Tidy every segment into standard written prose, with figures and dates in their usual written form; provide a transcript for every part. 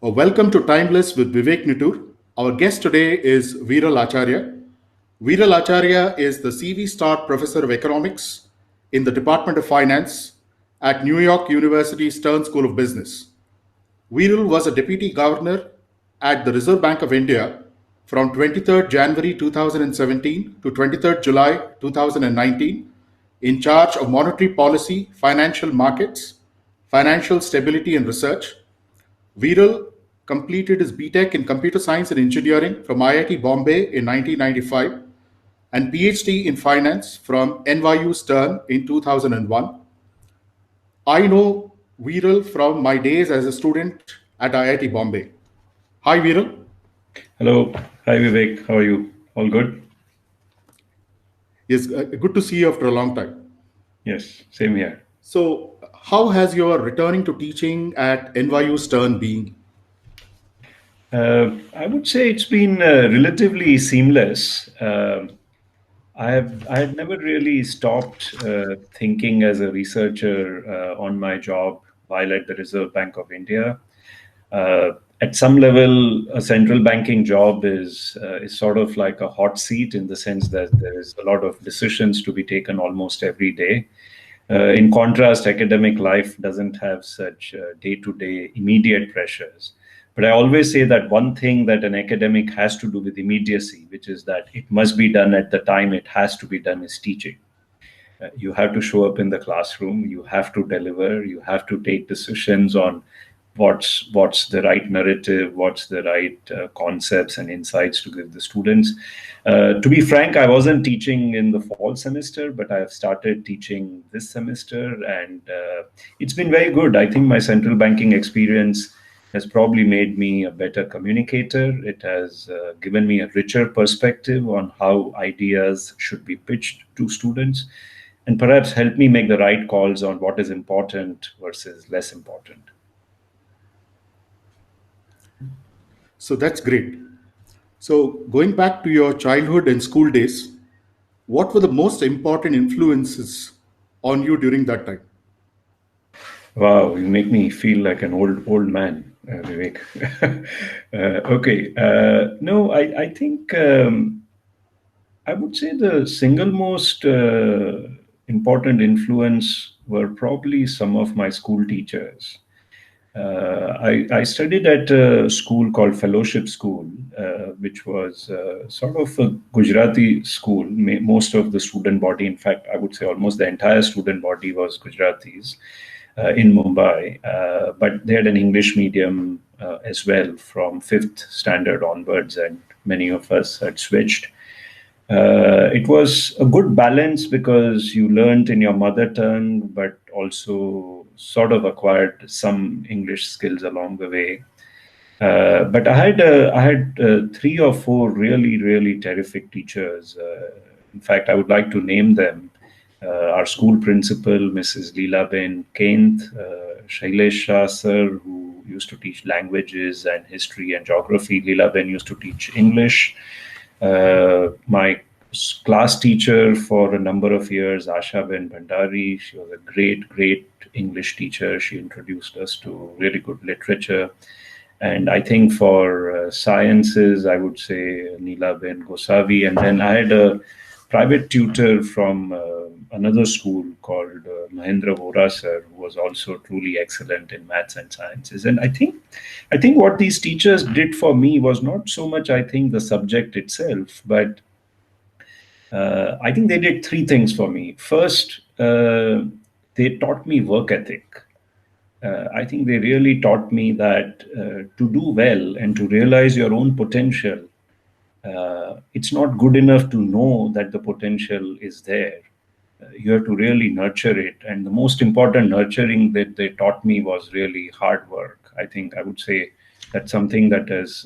Welcome to Timeless with Vivek Nittoor. Our guest today is Viral Acharya. Viral Acharya is the CV Starr Professor of Economics in the Department of Finance at New York University Stern School of Business. Viral was a Deputy Governor at the Reserve Bank of India from 23rd January 2017 to 23rd July 2019, in charge of monetary policy, financial markets, financial stability and research. Viral completed his BTech in Computer Science and Engineering from IIT Bombay in 1995 and Ph.D. in Finance from NYU Stern in 2001. I know Viral from my days as a student at IIT Bombay. Hi, Viral. Hello. Hi, Vivek. How are you? All good? Yes, good to see you after a long time. Yes, same here. So, how has your returning to teaching at NYU Stern been? I would say it's been relatively seamless. I had never really stopped thinking as a researcher on my job while at the Reserve Bank of India. Uh, at some level, a central banking job is sort of like a hot seat in the sense that there is a lot of decisions to be taken almost every day. In contrast, academic life doesn't have such day-to-day immediate pressures. But I always say that one thing that an academic has to do with immediacy, which is that it must be done at the time it has to be done, is teaching. You have to show up in the classroom, you have to deliver, you have to take decisions on what's the right narrative, what's the right concepts and insights to give the students. To be frank, I wasn't teaching in the fall semester, but I have started teaching this semester, and it's been very good. I think my central banking experience has probably made me a better communicator. It has given me a richer perspective on how ideas should be pitched to students, and perhaps helped me make the right calls on what is important versus less important. So, that's great. So, going back to your childhood and school days, what were the most important influences on you during that time? Wow, you make me feel like an old man, Vivek. Okay, no, I think I would say the single most important influence were probably some of my school teachers. I studied at a school called Fellowship School, which was sort of a Gujarati school. Most of the student body, in fact, I would say almost the entire student body was Gujaratis in Mumbai. But they had an English medium as well from fifth standard onwards, and many of us had switched. It was a good balance because you learned in your mother tongue, but also sort of acquired some English skills along the way. But I had three or four really terrific teachers. In fact, I would like to name them. Our school principal, Mrs. Leela Ben Kent, Shailesh Shah sir, who used to teach languages and history and geography. Leela Ben used to teach English. My class teacher for a number of years, Asha Ben Bhandari, she was a great English teacher. She introduced us to really good literature. And I think for sciences, I would say Neela Ben Gosavi. And then I had a private tutor from another school called Mahendra Vora sir, who was also truly excellent in maths and sciences. And I think what these teachers did for me was not so much, I think, the subject itself, but I think they did three things for me. First, they taught me work ethic. I think they really taught me that to do well and to realize your own potential, it's not good enough to know that the potential is there. You have to really nurture it. And the most important nurturing that they taught me was really hard work. I think I would say that's something that has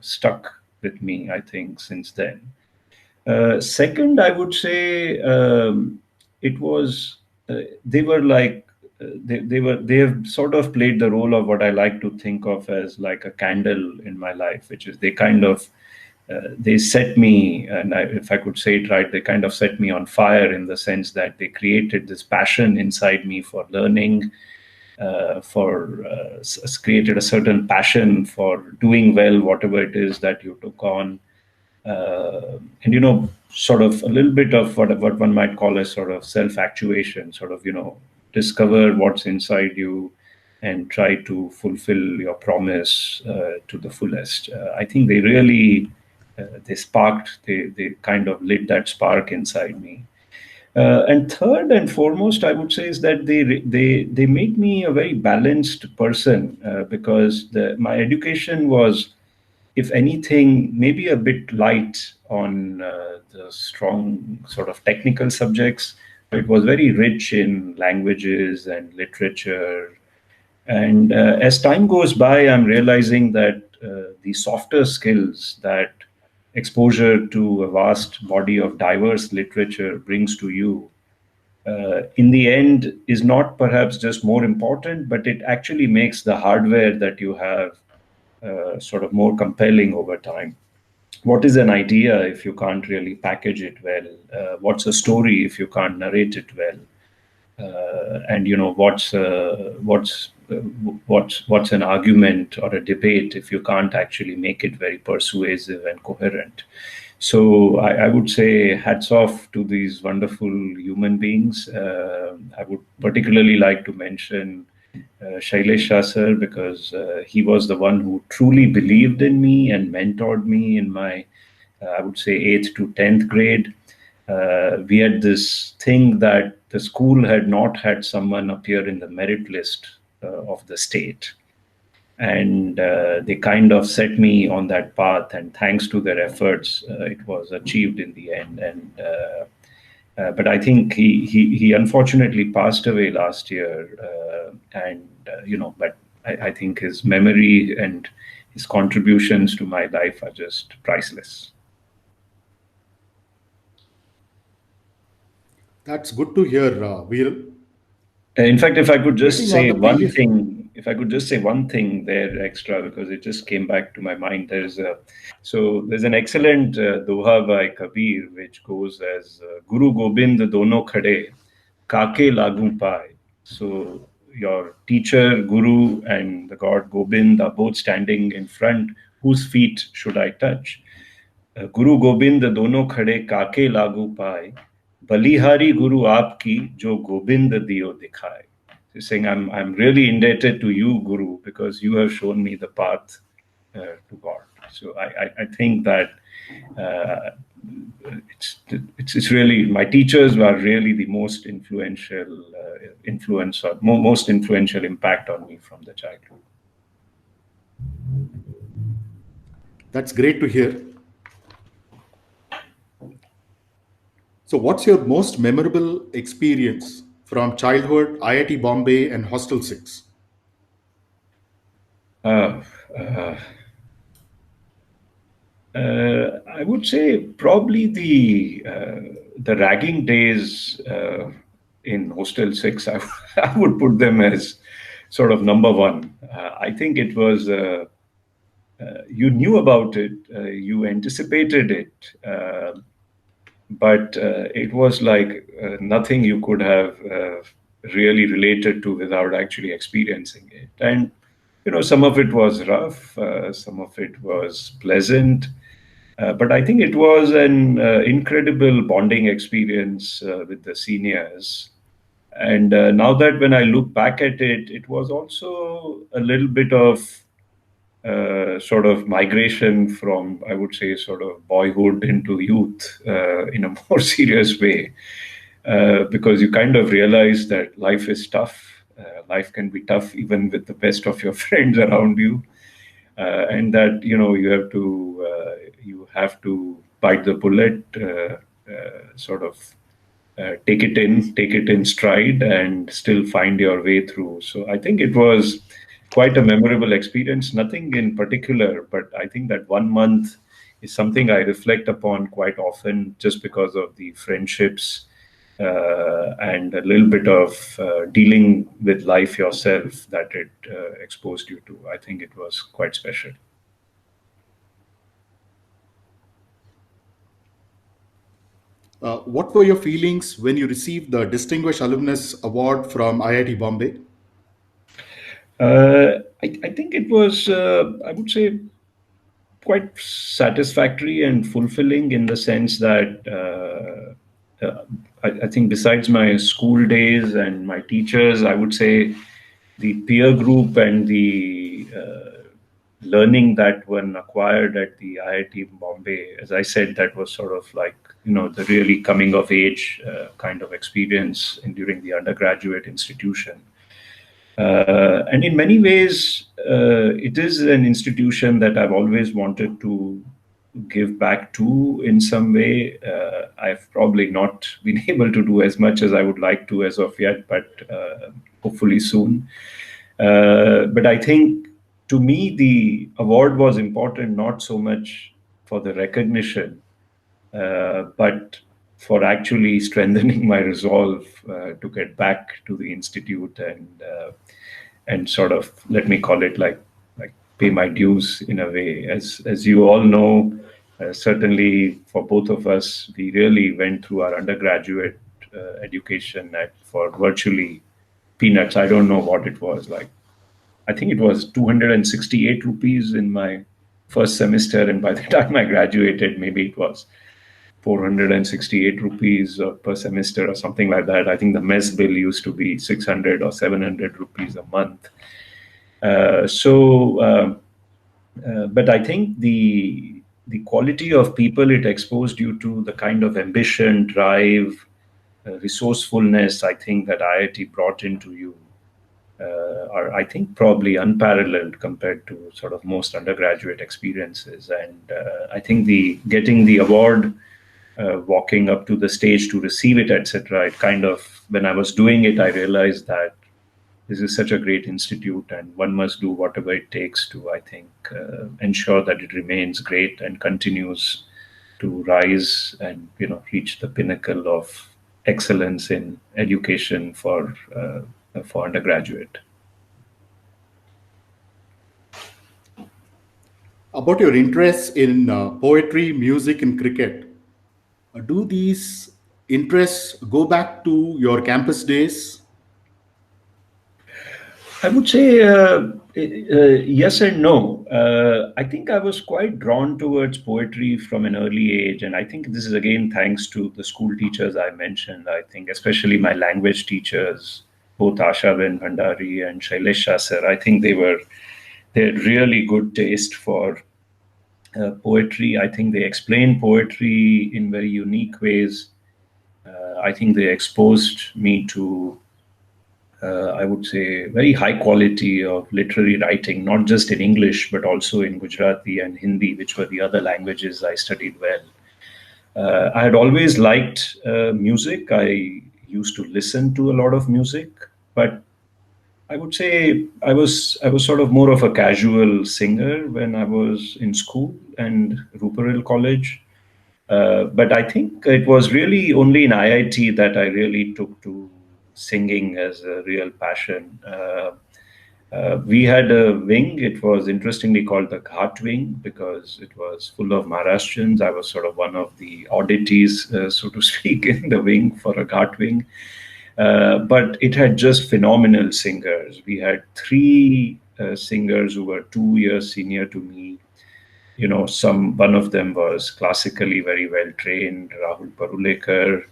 stuck with me, I think, since then. Second, I would say it was they were like they have sort of played the role of what I like to think of as like a candle in my life, which is they kind of they set me, and if I could say it right, they kind of set me on fire in the sense that they created this passion inside me for learning, created a certain passion for doing well, whatever it is that you took on. And sort of a little bit of what one might call as sort of self-actuation, sort of discover what's inside you and try to fulfill your promise to the fullest. I think they really they kind of lit that spark inside me. And third and foremost, I would say, is that they make me a very balanced person, because my education was, if anything, maybe a bit light on the strong sort of technical subjects. It was very rich in languages and literature. And as time goes by, I'm realizing that the softer skills that exposure to a vast body of diverse literature brings to you, in the end, is not perhaps just more important, but it actually makes the hardware that you have sort of more compelling over time. What is an idea if you can't really package it well? What's a story if you can't narrate it well? And what's an argument or a debate if you can't actually make it very persuasive and coherent? So I would say hats off to these wonderful human beings. I would particularly like to mention Shailesh Shah sir, because he was the one who truly believed in me and mentored me in my, I would say, 8th to 10th grade. We had this thing that the school had not had someone appear in the merit list of the state. And they kind of set me on that path, and thanks to their efforts, it was achieved in the end. And but I think he unfortunately passed away last year, but I think his memory and his contributions to my life are just priceless. That's good to hear, Viral. In fact, if I could just Building on say the one previous. thing, if I could just say one thing there extra, because it just came back to my mind. There's an excellent doha by Kabir, which goes as Guru Gobind dono khade, kake lagu pai. So your teacher, Guru, and the god Gobind are both standing in front. Whose feet should I touch? Guru Gobind दोनों खड़े काके लागू पाए, बलिहारी गुरु आपकी जो गोबिंद दियो दिखाए. He's saying, I'm really indebted to you, Guru, because you have shown me the path to God. So I think that it's really, my teachers were really the most influential influence, or most influential impact on me from the childhood. That's great to hear. So, what's your most memorable experience from childhood, IIT Bombay, and Hostel 6? I would say probably the ragging days in Hostel 6. I would put them as sort of number one. I think it was you knew about it, you anticipated it, but it was like nothing you could have really related to without actually experiencing it. And some of it was rough, some of it was pleasant. But I think it was an incredible bonding experience with the seniors. And now that when I look back at it, it was also a little bit of sort of migration from, I would say, sort of boyhood into youth in a more serious way. Because you kind of realize that life is tough. Life can be tough even with the best of your friends around you. And that you have to bite the bullet, sort of take it in stride, and still find your way through. So I think it was quite a memorable experience. Nothing in particular, but I think that 1 month is something I reflect upon quite often, just because of the friendships and a little bit of dealing with life yourself that it exposed you to. I think it was quite special. What were your feelings when you received the Distinguished Alumnus Award from IIT Bombay? I think it was, I would say, quite satisfactory and fulfilling in the sense that I think besides my school days and my teachers, I would say the peer group and the learning that one acquired at the IIT Bombay, as I said, that was sort of like, the really coming of age kind of experience during the undergraduate institution. And in many ways, it is an institution that I've always wanted to give back to in some way. I've probably not been able to do as much as I would like to as of yet, but hopefully soon. But I think to me, the award was important not so much for the recognition, but for actually strengthening my resolve to get back to the institute and sort of, let me call it, like pay my dues in a way. As you all know, certainly for both of us, we really went through our undergraduate education for virtually peanuts. I don't know what it was like. I think it was 268 rupees in my first semester, and by the time I graduated, maybe it was 468 rupees per semester or something like that. I think the mess bill used to be 600 or 700 rupees a month. But I think the quality of people it exposed you to, the kind of ambition, drive, resourcefulness, I think that IIT brought into you are, I think, probably unparalleled compared to sort of most undergraduate experiences. And I think the getting the award, walking up to the stage to receive it, etc., it kind of, when I was doing it, I realized that this is such a great institute, and one must do whatever it takes to, I think, ensure that it remains great and continues to rise and reach the pinnacle of excellence in education for undergraduate. About your interests in poetry, music, and cricket, do these interests go back to your campus days? I would say yes and no. I think I was quite drawn towards poetry from an early age, and I think this is again thanks to the school teachers I mentioned. I think especially my language teachers, both Asha Ben Bhandari and Shailesh Shah sir. I think they had really good taste for poetry. I think they explain poetry in very unique ways. I think they exposed me to I would say, very high quality of literary writing, not just in English, but also in Gujarati and Hindi, which were the other languages I studied well. I had always liked music. I used to listen to a lot of music, but I would say I was sort of more of a casual singer when I was in school and Ruparel College. But I think it was really only in IIT that I really took to singing as a real passion. We had a wing. It was interestingly called the Ghat Wing because it was full of Maharashtrians. I was sort of one of the oddities, so to speak, in the wing for a Ghat Wing. But it had just phenomenal singers. We had three singers who were 2 years senior to me. One of them was classically very well trained, Rahul Parulekar.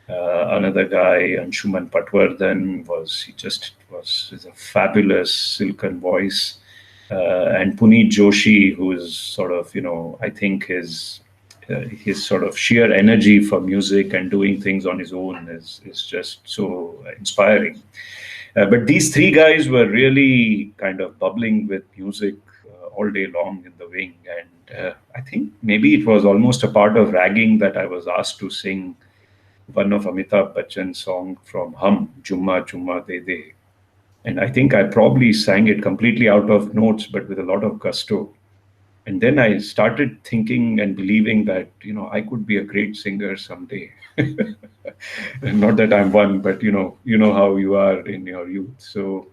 Another guy, Anshuman Patwardhan, is a fabulous silken voice. And Puneet Joshi, who is sort of, I think his sort of sheer energy for music and doing things on his own is just so inspiring. But these three guys were really kind of bubbling with music all day long in the wing. And I think maybe it was almost a part of ragging that I was asked to sing one of Amitabh Bachchan's song from Hum, Jumma Jumma De De. And I think I probably sang it completely out of notes, but with a lot of gusto. And then I started thinking and believing that, I could be a great singer someday. Not that I'm one, but you know how you are in your youth. So,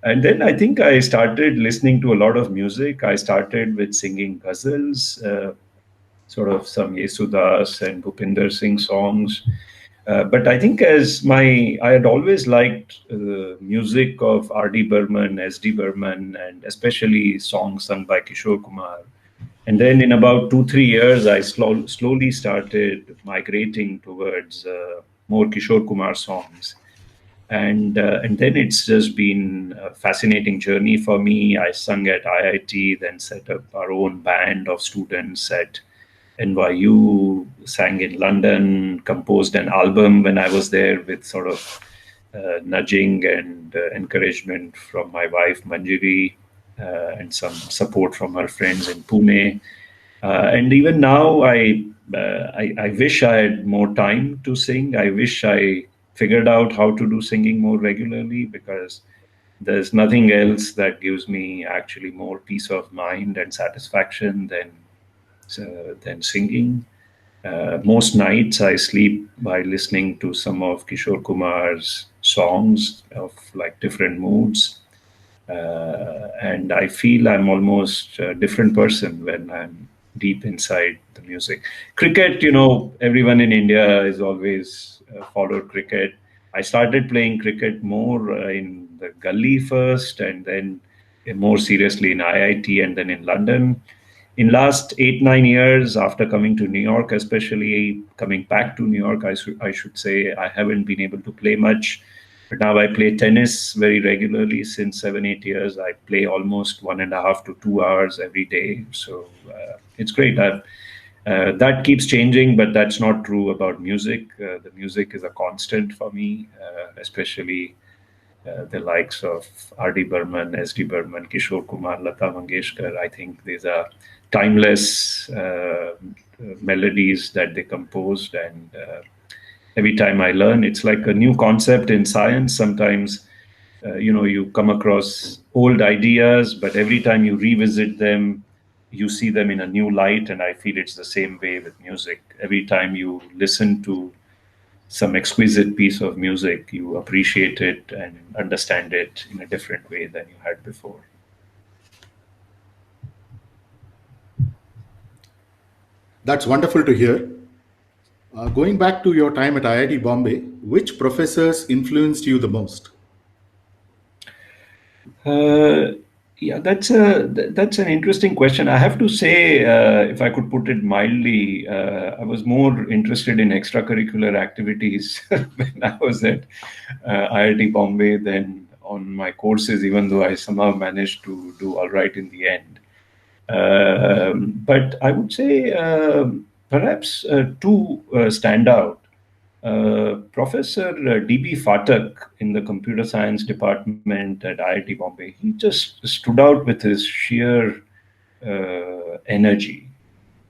and then I think I started listening to a lot of music. I started with singing ghazals, sort of some Yesudas and Bhupinder Singh songs. But I think I had always liked the music of R.D. Burman, S.D. Burman, and especially songs sung by Kishore Kumar. And then in about 2, 3 years, I slowly started migrating towards more Kishore Kumar songs. And then it's just been a fascinating journey for me. I sung at IIT, then set up our own band of students at NYU, sang in London, composed an album when I was there with sort of nudging and encouragement from my wife Manjiri, and some support from her friends in Pune. And even now, I wish I had more time to sing. I wish I figured out how to do singing more regularly, because there's nothing else that gives me actually more peace of mind and satisfaction than singing. Most nights I sleep by listening to some of Kishore Kumar's songs of like different moods. And I feel I'm almost a different person when I'm deep inside the music. Cricket, everyone in India has always followed cricket. I started playing cricket more in the gully first, and then more seriously in IIT, and then in London. In last 8, 9 years, after coming to New York, especially coming back to New York, I should say I haven't been able to play much. But now I play tennis very regularly since 7, 8 years. I play almost 1.5 to 2 hours every day. So it's great. That keeps changing, but that's not true about music. The music is a constant for me, especially the likes of R.D. Burman, S.D. Burman, Kishore Kumar, Lata Mangeshkar. I think these are timeless melodies that they composed, and every time I learn, it's like a new concept in science. Sometimes, you come across old ideas, but every time you revisit them, you see them in a new light. And I feel it's the same way with music. Every time you listen to some exquisite piece of music, you appreciate it and understand it in a different way than you had before. That's wonderful to hear. Going back to your time at IIT Bombay, which professors influenced you the most? Uh, yeah, that's an interesting question. I have to say, if I could put it mildly, I was more interested in extracurricular activities when I was at IIT Bombay than on my courses, even though I somehow managed to do all right in the end. But I would say perhaps two stand out. Professor D.B. Phatak in the computer science department at IIT Bombay, he just stood out with his sheer energy.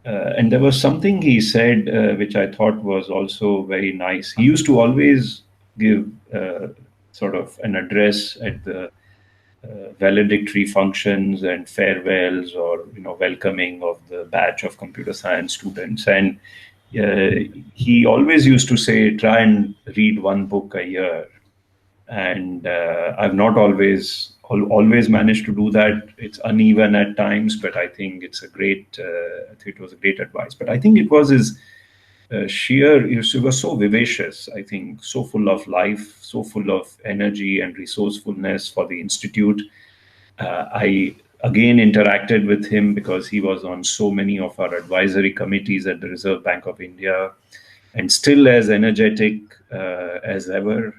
And there was something he said which I thought was also very nice. He used to always give sort of an address at the valedictory functions and farewells, or welcoming of the batch of computer science students. And he always used to say, try and read one book a year. And I've not always managed to do that. It's uneven at times, but I think I think it was a great advice. But I think it was his he was so vivacious, I think, so full of life, so full of energy and resourcefulness for the institute. I again interacted with him because he was on so many of our advisory committees at the Reserve Bank of India, and still as energetic as ever.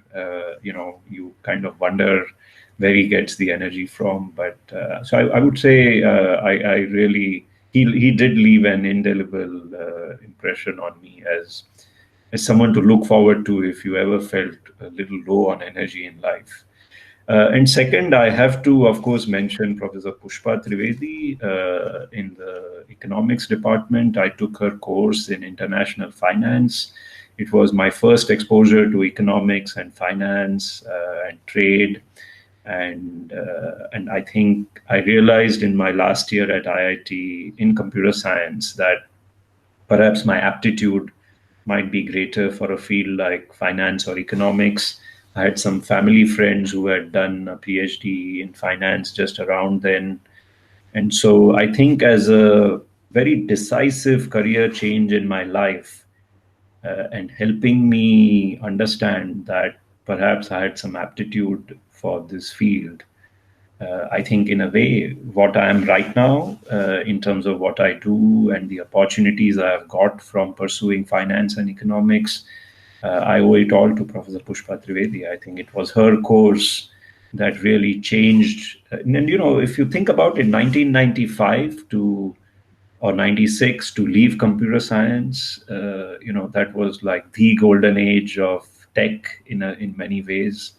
You kind of wonder where he gets the energy from. But so I would say I really he did leave an indelible impression on me as someone to look forward to if you ever felt a little low on energy in life. And second, I have to, of course, mention Professor Pushpa Trivedi in the economics department. I took her course in international finance. It was my first exposure to economics and finance and trade. And I think I realized in my last year at IIT in computer science that perhaps my aptitude might be greater for a field like finance or economics. I had some family friends who had done a PhD in finance just around then. And so I think, as a very decisive career change in my life, and helping me understand that perhaps I had some aptitude for this field. I think, in a way, what I am right now, in terms of what I do and the opportunities I have got from pursuing finance and economics, I owe it all to Professor Pushpa Trivedi. I think it was her course that really changed. And, if you think about it, 1995 to or 96 to leave computer science, that was like the golden age of tech in many ways.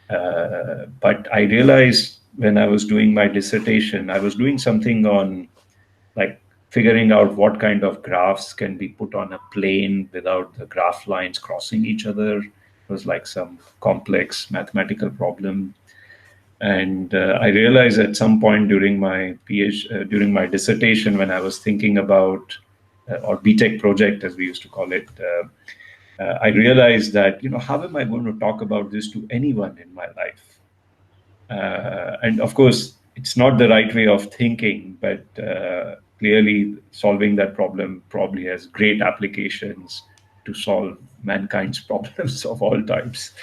But I realized when I was doing my dissertation, I was doing something on like figuring out what kind of graphs can be put on a plane without the graph lines crossing each other. It was like some complex mathematical problem. And I realized at some point during my during my dissertation, when I was thinking about or BTech project, as we used to call it, I realized that, how am I going to talk about this to anyone in my life? And of course, it's not the right way of thinking, but clearly solving that problem probably has great applications to solve mankind's problems of all types.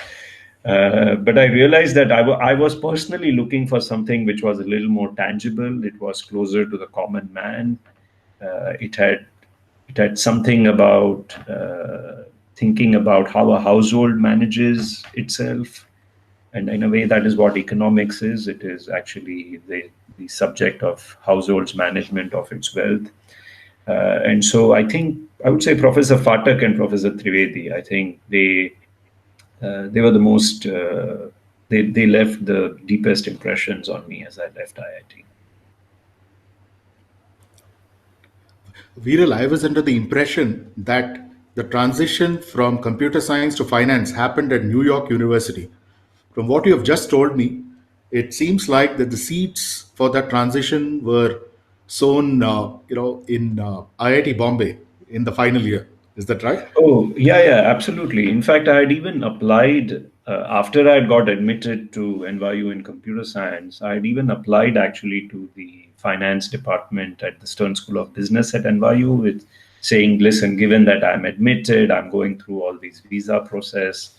But I realized that I was personally looking for something which was a little more tangible. It was closer to the common man. It had something about thinking about how a household manages itself, and in a way, that is what economics is. It is actually the subject of households' management of its wealth. And so I would say Professor Phatak and Professor Trivedi, I think they were the most, they left the deepest impressions on me as I left IIT. Viral, I was under the impression that the transition from computer science to finance happened at New York University. From what you have just told me, it seems like that the seeds for that transition were sown, in IIT Bombay in the final year. Is that right? Oh, yeah, yeah, absolutely. In fact, I had even applied after I had got admitted to NYU in computer science. I had even applied actually to the finance department at the Stern School of Business at NYU with saying, listen, given that I'm admitted, I'm going through all these visa process,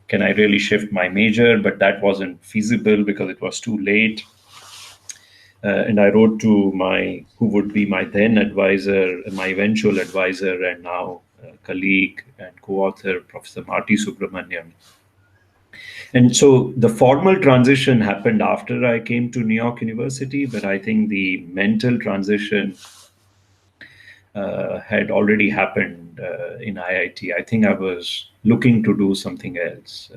can I really shift my major? But that wasn't feasible because it was too late. And I wrote to who would be my then advisor, my eventual advisor, and now colleague and co-author, Professor Marty Subramaniam. And so the formal transition happened after I came to New York University, but I think the mental transition had already happened in IIT. I think I was looking to do something else.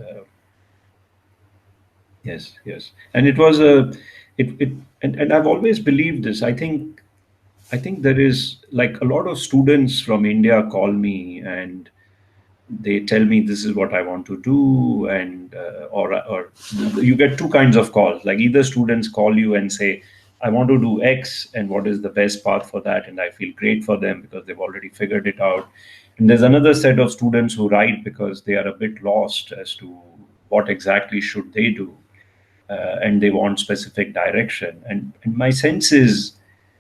Yes, yes, and it was and I've always believed this. I think there is, like, a lot of students from India call me and they tell me this is what I want to do, and or you get two kinds of calls. Like, either students call you and say, I want to do X, and what is the best path for that, and I feel great for them because they've already figured it out. And there's another set of students who write because they are a bit lost as to what exactly should they do, and they want specific direction. And my sense is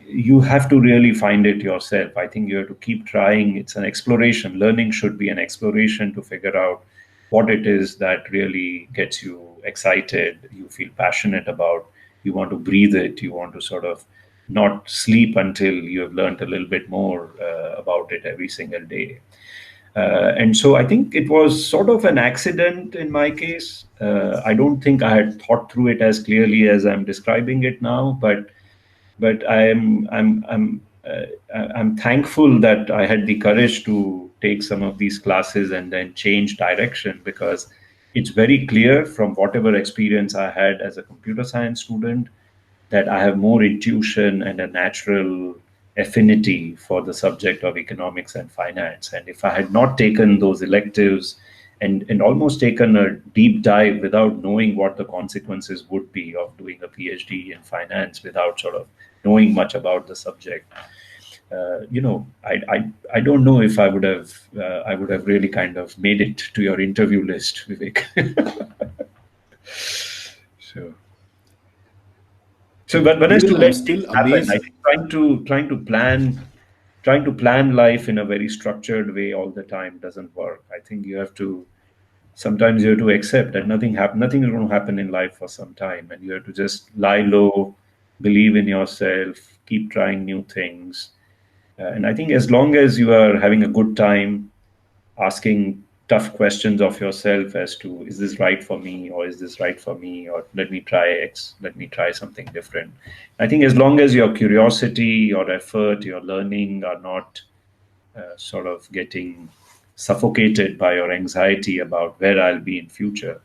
you have to really find it yourself. I think you have to keep trying. It's an exploration. Learning should be an exploration to figure out what it is that really gets you excited, you feel passionate about, you want to breathe it, you want to sort of not sleep until you have learned a little bit more about it every single day. And so I think it was sort of an accident in my case. I don't think I had thought through it as clearly as I'm describing it now, but I'm thankful that I had the courage to take some of these classes and then change direction, because it's very clear from whatever experience I had as a computer science student that I have more intuition and a natural affinity for the subject of economics and finance. And if I had not taken those electives and almost taken a deep dive without knowing what the consequences would be of doing a PhD in finance without sort of knowing much about the subject, I don't know if I would have really kind of made it to your interview list, Vivek. so. So, but when a Viral, I'm student still happen, I amazed. think trying to plan trying to plan life in a very structured way all the time doesn't work. I think you have to sometimes you have to accept that nothing is going to happen in life for some time, and you have to just lie low, believe in yourself, keep trying new things. And I think as long as you are having a good time, asking tough questions of yourself as to, is this right for me, or is this right for me, or let me try X, let me try something different. I think as long as your curiosity, your effort, your learning are not sort of getting suffocated by your anxiety about where I'll be in future,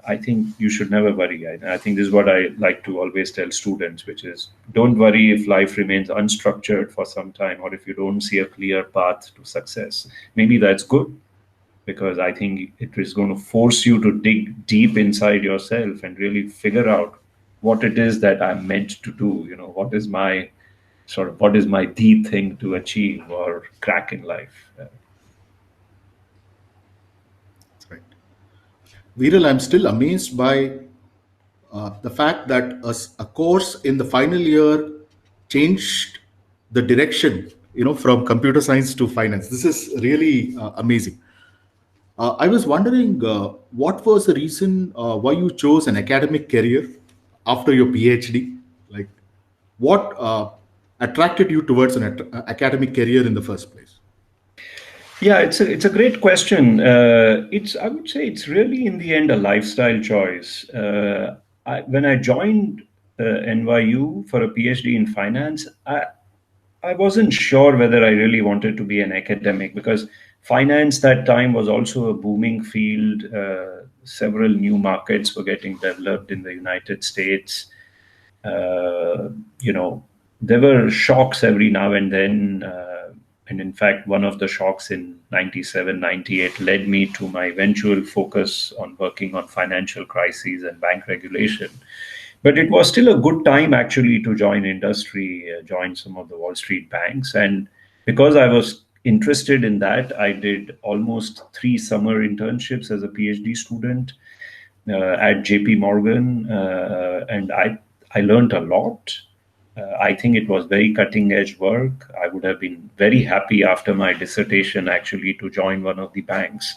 I think you should never worry. I think this is what I like to always tell students, which is don't worry if life remains unstructured for some time, or if you don't see a clear path to success. Maybe that's good, because I think it is going to force you to dig deep inside yourself and really figure out what it is that I'm meant to do. What is my the thing to achieve or crack in life. That's right. Viral, I'm still amazed by the fact that a course in the final year changed the direction, from computer science to finance. This is really amazing. I was wondering what was the reason why you chose an academic career after your PhD? Like, what attracted you towards an academic career in the first place? Yeah, it's a great question. It's I would say it's really in the end a lifestyle choice. When I joined NYU for a PhD in finance, I wasn't sure whether I really wanted to be an academic, because finance that time was also a booming field. Several new markets were getting developed in the United States. Uh, you know, there were shocks every now and then. And in fact, one of the shocks in 97, 98 led me to my eventual focus on working on financial crises and bank regulation. But it was still a good time actually to join industry, join some of the Wall Street banks. And because I was interested in that, I did almost 3 summer internships as a PhD student at JP Morgan, and I learned a lot. I think it was very cutting edge work. I would have been very happy after my dissertation actually to join one of the banks.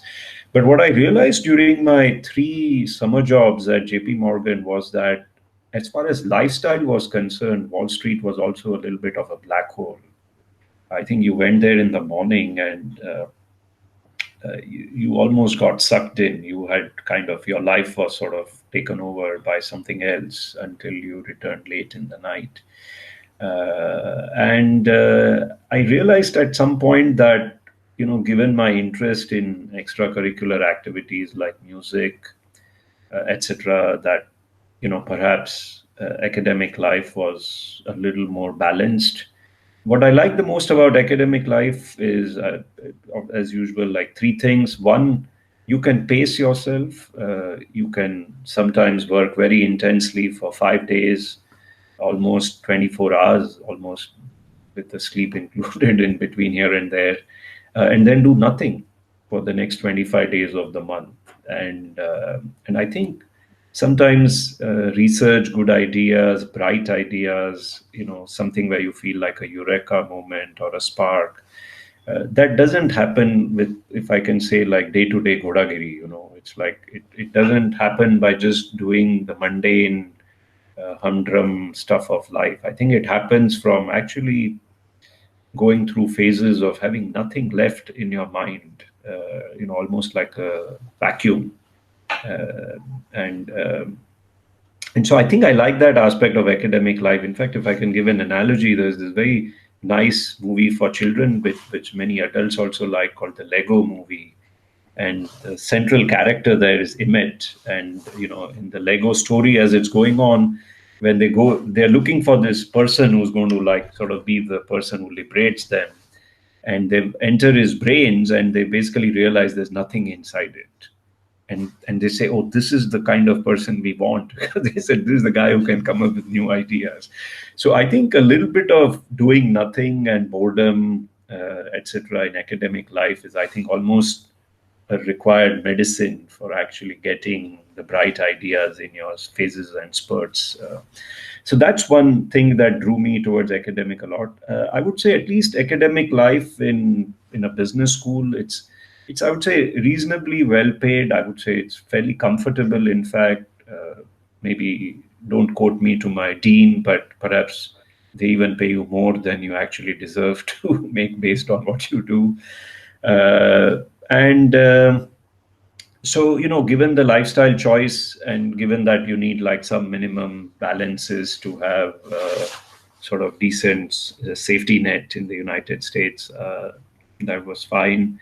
But what I realized during my 3 summer jobs at JP Morgan was that, as far as lifestyle was concerned, Wall Street was also a little bit of a black hole. I think you went there in the morning and you almost got sucked in. You had kind of your life was sort of taken over by something else until you returned late in the night. And I realized at some point that, given my interest in extracurricular activities like music, etc., that, perhaps academic life was a little more balanced. What I like the most about academic life is, as usual, like 3 things. One, you can pace yourself. You can sometimes work very intensely for 5 days, almost 24 hours, almost with the sleep included in between here and there, and then do nothing for the next 25 days of the month. And I think sometimes research, good ideas, bright ideas, something where you feel like a eureka moment or a spark. That doesn't happen with, if I can say, like day-to-day godagiri. It's like it doesn't happen by just doing the mundane humdrum stuff of life. I think it happens from actually going through phases of having nothing left in your mind, almost like a vacuum. Uh, and and so I think I like that aspect of academic life. In fact, if I can give an analogy, there's this very nice movie for children, which many adults also like, called the Lego Movie. And the central character there is Emmett. And in the Lego story, as it's going on, when they go, they're looking for this person who's going to like sort of be the person who liberates them. And they enter his brains, and they basically realize there's nothing inside it. And they say, oh, this is the kind of person we want. They said, this is the guy who can come up with new ideas. So I think a little bit of doing nothing and boredom, etc., in academic life is, I think, almost a required medicine for actually getting the bright ideas in your phases and spurts. So that's one thing that drew me towards academic a lot. I would say at least academic life in a business school, it's I would say reasonably well paid. I would say it's fairly comfortable. In fact, maybe don't quote me to my dean, but perhaps they even pay you more than you actually deserve to make based on what you do. And So, given the lifestyle choice and given that you need like some minimum balances to have sort of decent safety net in the United States, that was fine.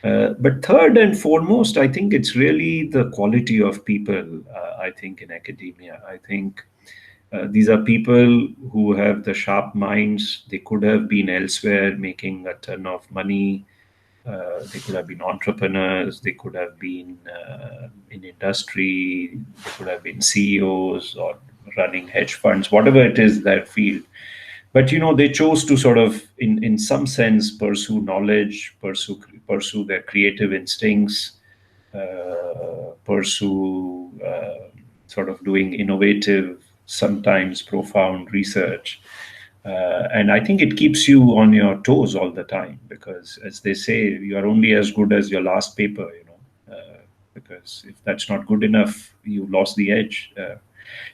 But third and foremost, I think it's really the quality of people, I think, in academia. I think these are people who have the sharp minds. They could have been elsewhere making a ton of money. They could have been entrepreneurs, they could have been in industry, they could have been CEOs or running hedge funds, whatever it is their field. But they chose to sort of, in some sense, pursue knowledge, pursue their creative instincts, pursue sort of doing innovative, sometimes profound research. And I think it keeps you on your toes all the time because, as they say, you are only as good as your last paper, because if that's not good enough, you lost the edge.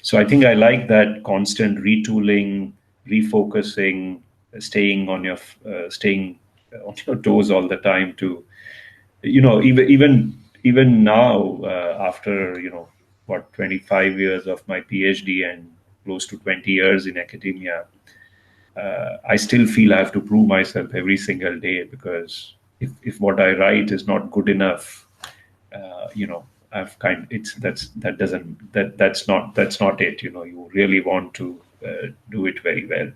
So I think I like that constant retooling, refocusing, staying on your toes all the time to, even now, after, what, 25 years of my PhD and close to 20 years in academia, I still feel I have to prove myself every single day because if what I write is not good enough, I've kind it's that doesn't that's not it. You really want to do it very well,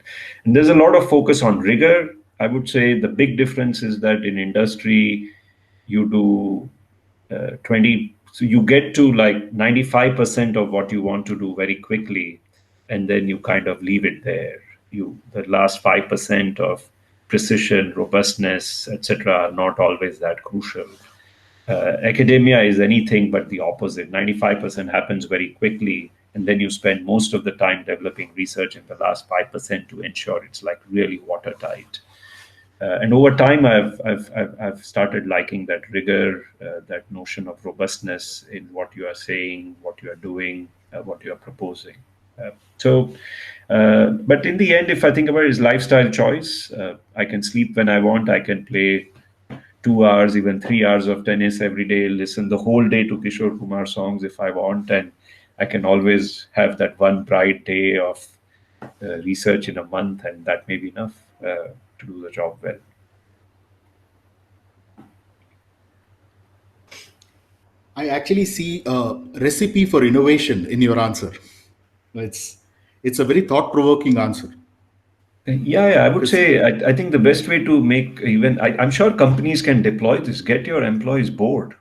and there's a lot of focus on rigor. I would say the big difference is that in industry, you do 20 so you get to like 95% of what you want to do very quickly, and then you kind of leave it there. The last 5% of precision, robustness, etc., are not always that crucial. Academia is anything but the opposite. 95% happens very quickly, and then you spend most of the time developing research in the last 5% to ensure it's like really watertight. And over time, I've started liking that rigor, that notion of robustness in what you are saying, what you are doing, what you are proposing. But in the end, if I think about it, is lifestyle choice. I can sleep when I want. I can play 2 hours, even 3 hours of tennis every day. Listen the whole day to Kishore Kumar songs if I want, and I can always have that one bright day of research in a month, and that may be enough to do the job well. I actually see a recipe for innovation in your answer. It's it's a very thought-provoking answer Yeah, I would because say I think the best way to make I'm sure companies can deploy this. Get your employees bored.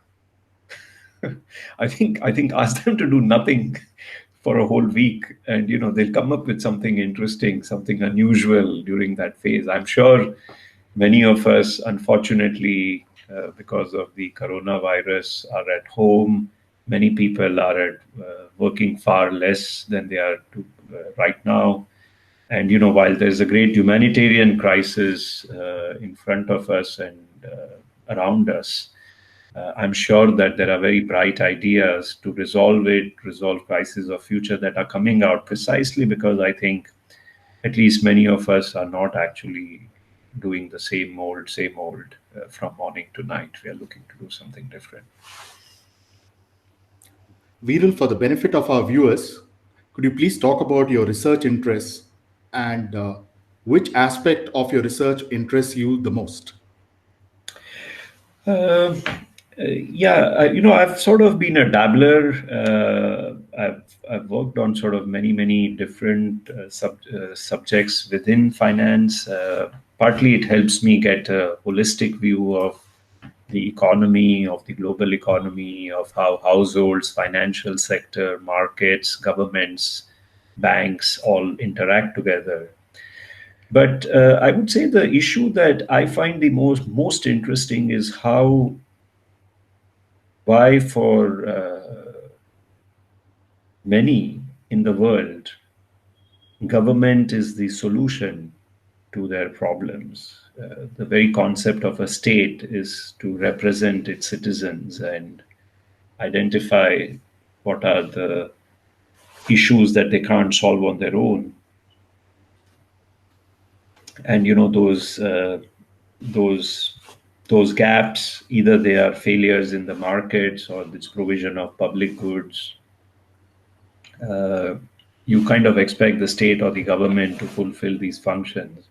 I think ask them to do nothing for a whole week, and they'll come up with something interesting, something unusual during that phase. I'm sure many of us, unfortunately, because of the coronavirus, are at home. Many people are working far less than they are right now. And while there's a great humanitarian crisis in front of us and around us, I'm sure that there are very bright ideas to resolve crises of future that are coming out precisely because I think at least many of us are not actually doing the same old from morning to night. We are looking to do something different. Viral, for the benefit of our viewers, could you please talk about your research interests and which aspect of your research interests you the most? Um, yeah, I've sort of been a dabbler. I've worked on sort of many different subjects within finance. Partly, it helps me get a holistic view of the economy, of the global economy, of how households, financial sector, markets, governments, banks all interact together. But I would say the issue that I find the most interesting is how why for many in the world, government is the solution to their problems. The very concept of a state is to represent its citizens and identify what are the issues that they can't solve on their own. And those those gaps, either they are failures in the markets or this provision of public goods, uh, you kind of expect the state or the government to fulfill these functions.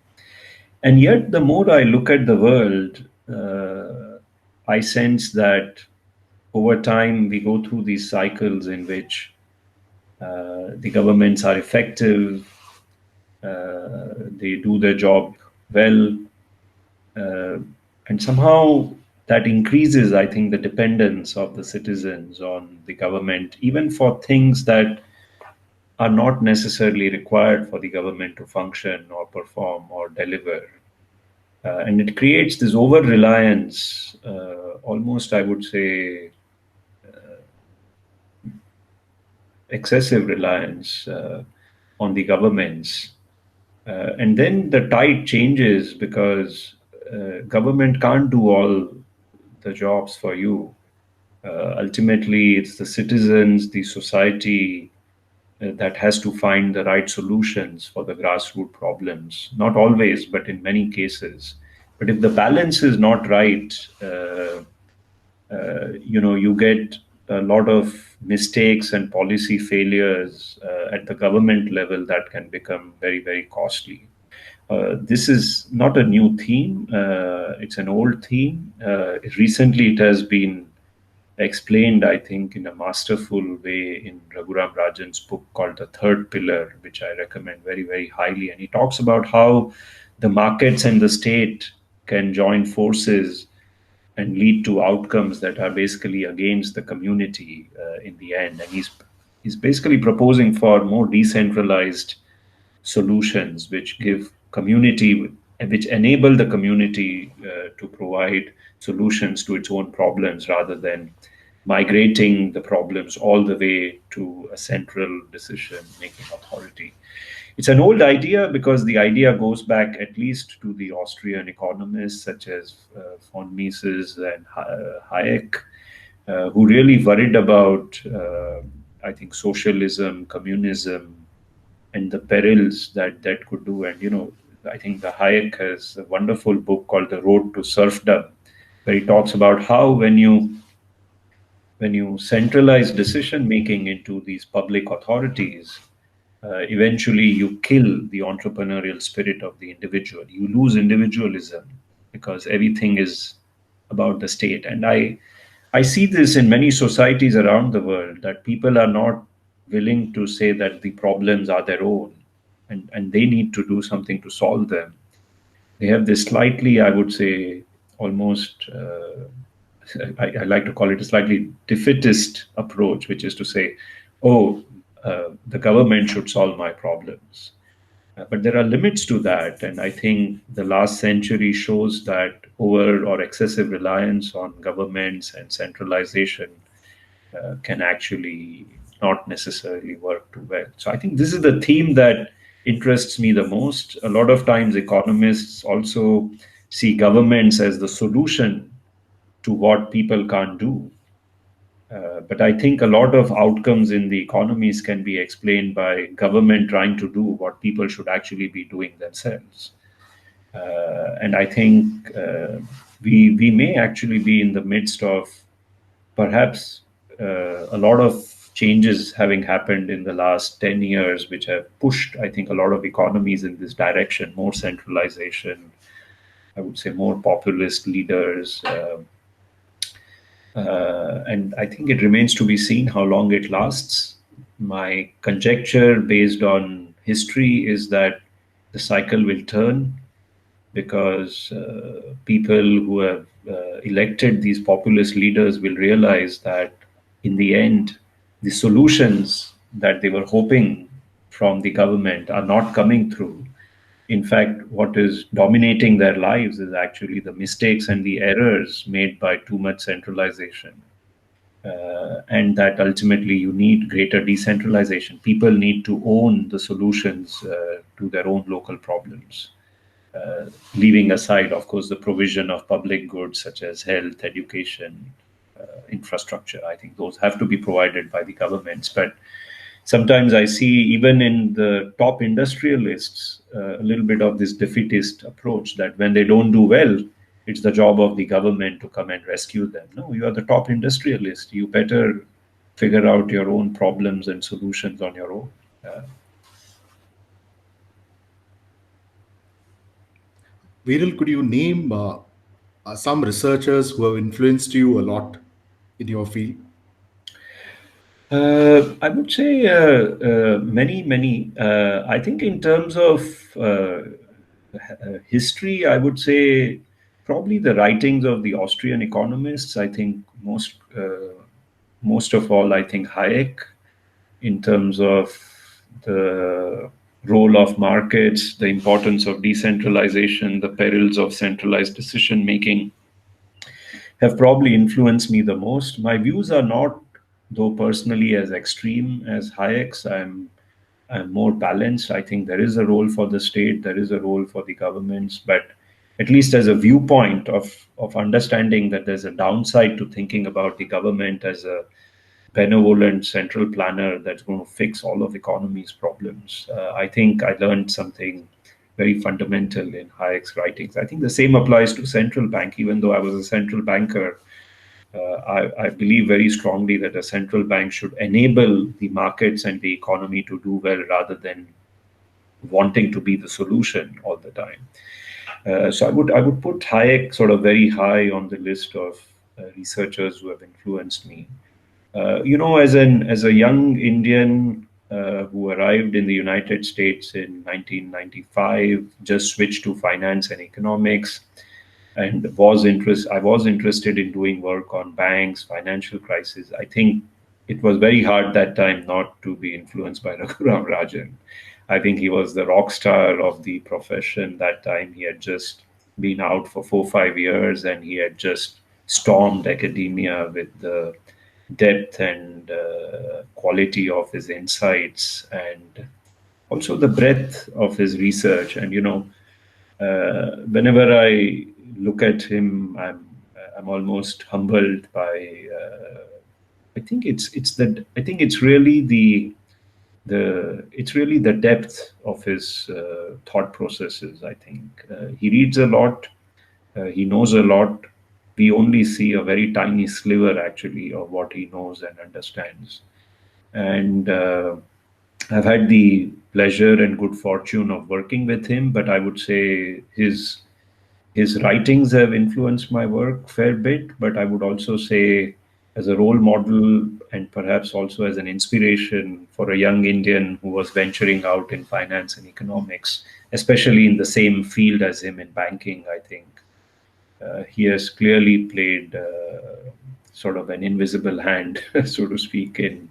And yet, the more I look at the world, I sense that over time we go through these cycles in which the governments are effective, they do their job well, uh, and somehow that increases, I think, the dependence of the citizens on the government, even for things that are not necessarily required for the government to function or perform or deliver. And it creates this over reliance, almost, I would say, excessive reliance on the governments. And then the tide changes because government can't do all the jobs for you. Ultimately, it's the citizens, the society that has to find the right solutions for the grassroots problems. Not always, but in many cases. But if the balance is not right, you get a lot of mistakes and policy failures at the government level that can become very, very costly. This is not a new theme. It's an old theme. Recently, it has been explained, I think, in a masterful way in Raghuram Rajan's book called The Third Pillar, which I recommend very, very highly. And he talks about how the markets and the state can join forces and lead to outcomes that are basically against the community in the end. And he's basically proposing for more decentralized solutions which give community, which enable the community to provide solutions to its own problems rather than migrating the problems all the way to a central decision making authority. It's an old idea because the idea goes back at least to the Austrian economists such as von Mises and Hayek, who really worried about, I think, socialism, communism, and the perils that that could do. And I think the Hayek has a wonderful book called The Road to Serfdom, where he talks about how when you centralize decision making into these public authorities, eventually you kill the entrepreneurial spirit of the individual. You lose individualism because everything is about the state. And I see this in many societies around the world, that people are not willing to say that the problems are their own and they need to do something to solve them. They have this slightly, I would say, almost, I like to call it a slightly defeatist approach, which is to say, oh, the government should solve my problems. But there are limits to that. And I think the last century shows that over or excessive reliance on governments and centralization can actually not necessarily work too well. So I think this is the theme that interests me the most. A lot of times, economists also see governments as the solution to what people can't do. But I think a lot of outcomes in the economies can be explained by government trying to do what people should actually be doing themselves. And I think we may actually be in the midst of perhaps a lot of changes having happened in the last 10 years, which have pushed, I think, a lot of economies in this direction, more centralization, I would say more populist leaders. And I think it remains to be seen how long it lasts. My conjecture based on history is that the cycle will turn because people who have elected these populist leaders will realize that in the end, the solutions that they were hoping from the government are not coming through. In fact, what is dominating their lives is actually the mistakes and the errors made by too much centralization. and that ultimately you need greater decentralization. People need to own the solutions to their own local problems. Leaving aside, of course, the provision of public goods such as health, education, infrastructure. I think those have to be provided by the governments. But sometimes I see, even in the top industrialists, a little bit of this defeatist approach that when they don't do well, it's the job of the government to come and rescue them. No, you are the top industrialist. You better figure out your own problems and solutions on your own. Viral, could you name some researchers who have influenced you a lot in your field? I would say many, many. I think in terms of history, I would say probably the writings of the Austrian economists. I think most of all, I think Hayek, in terms of the role of markets, the importance of decentralization, the perils of centralized decision making, have probably influenced me the most. My views are not, though personally, as extreme as Hayek's. I'm more balanced. I think there is a role for the state, there is a role for the governments, but at least as a viewpoint of understanding that there's a downside to thinking about the government as a benevolent central planner that's going to fix all of economy's problems. I think I learned something very fundamental in Hayek's writings. I think the same applies to central bank. Even though I was a central banker, I believe very strongly that a central bank should enable the markets and the economy to do well rather than wanting to be the solution all the time. So I would put Hayek sort of very high on the list of researchers who have influenced me. As a young Indian who arrived in the United States in 1995, just switched to finance and economics, and I was interested in doing work on banks, financial crisis. I think it was very hard that time not to be influenced by Raghuram Rajan. I think he was the rock star of the profession that time. He had just been out for 4 5 years, and he had just stormed academia with the depth and quality of his insights, and also the breadth of his research. And whenever I look at him, I'm almost humbled by. I think it's really the depth of his thought processes. I think he reads a lot, he knows a lot. We only see a very tiny sliver actually of what he knows and understands. And I've had the pleasure and good fortune of working with him, but I would say his writings have influenced my work a fair bit, but I would also say as a role model and perhaps also as an inspiration for a young Indian who was venturing out in finance and economics, especially in the same field as him in banking, I think he has clearly played sort of an invisible hand, so to speak, in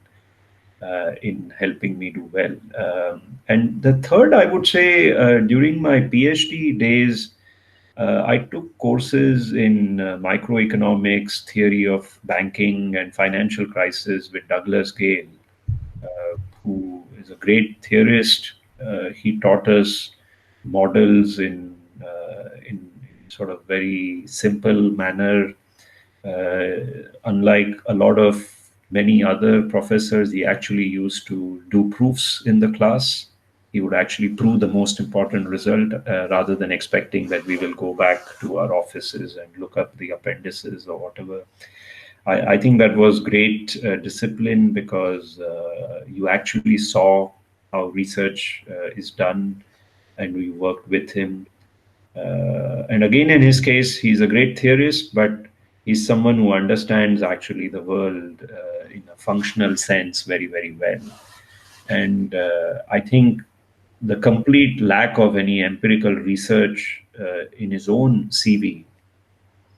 helping me do well. And the third, I would say, during my PhD days, I took courses in microeconomics, theory of banking and financial crisis with Douglas Gale, who is a great theorist. He taught us models in sort of very simple manner. Unlike a lot of many other professors, he actually used to do proofs in the class. He would actually prove the most important result rather than expecting that we will go back to our offices and look up the appendices or whatever. I think that was great discipline because you actually saw how research is done, and we worked with him. And again, in his case, he's a great theorist, but he's someone who understands actually the world in a functional sense very, very well. And I think the complete lack of any empirical research in his own CV,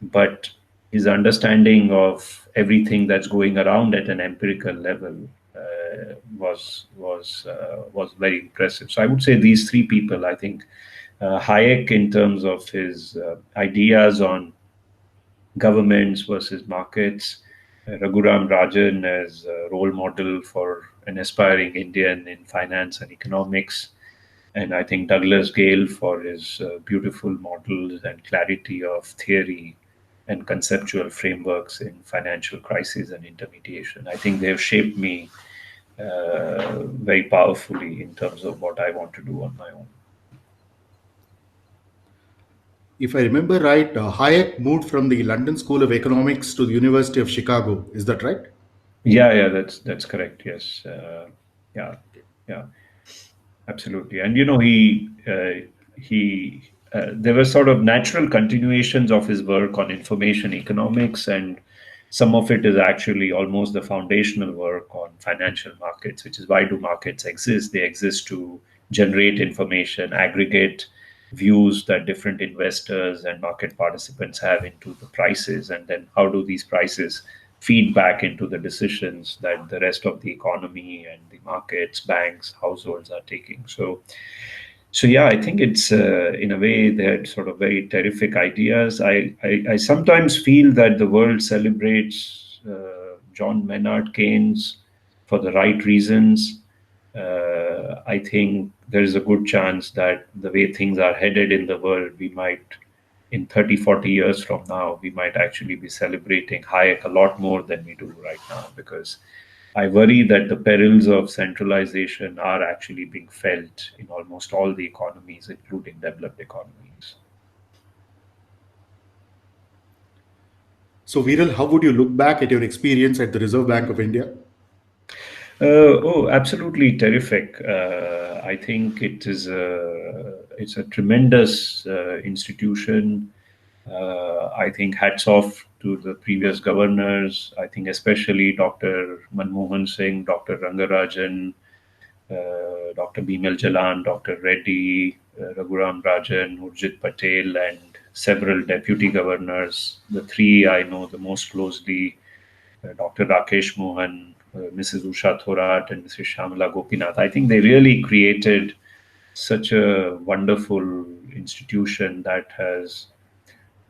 but his understanding of everything that's going around at an empirical level was very impressive. So I would say these three people. I think Hayek, in terms of his ideas on governments versus markets, Raghuram Rajan as a role model for an aspiring Indian in finance and economics, and I think Douglas Gale for his beautiful models and clarity of theory and conceptual frameworks in financial crisis and intermediation. I think they have shaped me very powerfully in terms of what I want to do on my own. If I remember right, Hayek moved from the London School of Economics to the University of Chicago. Is that right? Yeah, yeah, that's correct. Yes, yeah, yeah, absolutely. And there were sort of natural continuations of his work on information economics, and some of it is actually almost the foundational work on financial markets, which is why do markets exist? They exist to generate information, aggregate views that different investors and market participants have into the prices, and then how do these prices feed back into the decisions that the rest of the economy and the markets, banks, households are taking. So yeah, I think it's in a way they're sort of very terrific ideas. I sometimes feel that the world celebrates John Maynard Keynes for the right reasons. I think there is a good chance that the way things are headed in the world, we might, in 30, 40 years from now, we might actually be celebrating Hayek a lot more than we do right now, because I worry that the perils of centralization are actually being felt in almost all the economies, including developed economies. So, Viral, how would you look back at your experience at the Reserve Bank of India? Oh, absolutely terrific. I think it's a tremendous institution. I think hats off to the previous governors. I think especially Dr. Manmohan Singh, Dr. Rangarajan, Dr. Bimal Jalan, Dr. Reddy, Raghuram Rajan, Urjit Patel, and several deputy governors. The three I know the most closely, Dr. Rakesh Mohan, Mrs. Usha Thorat, and Mrs. Shamala Gopinath. I think they really created such a wonderful institution that has,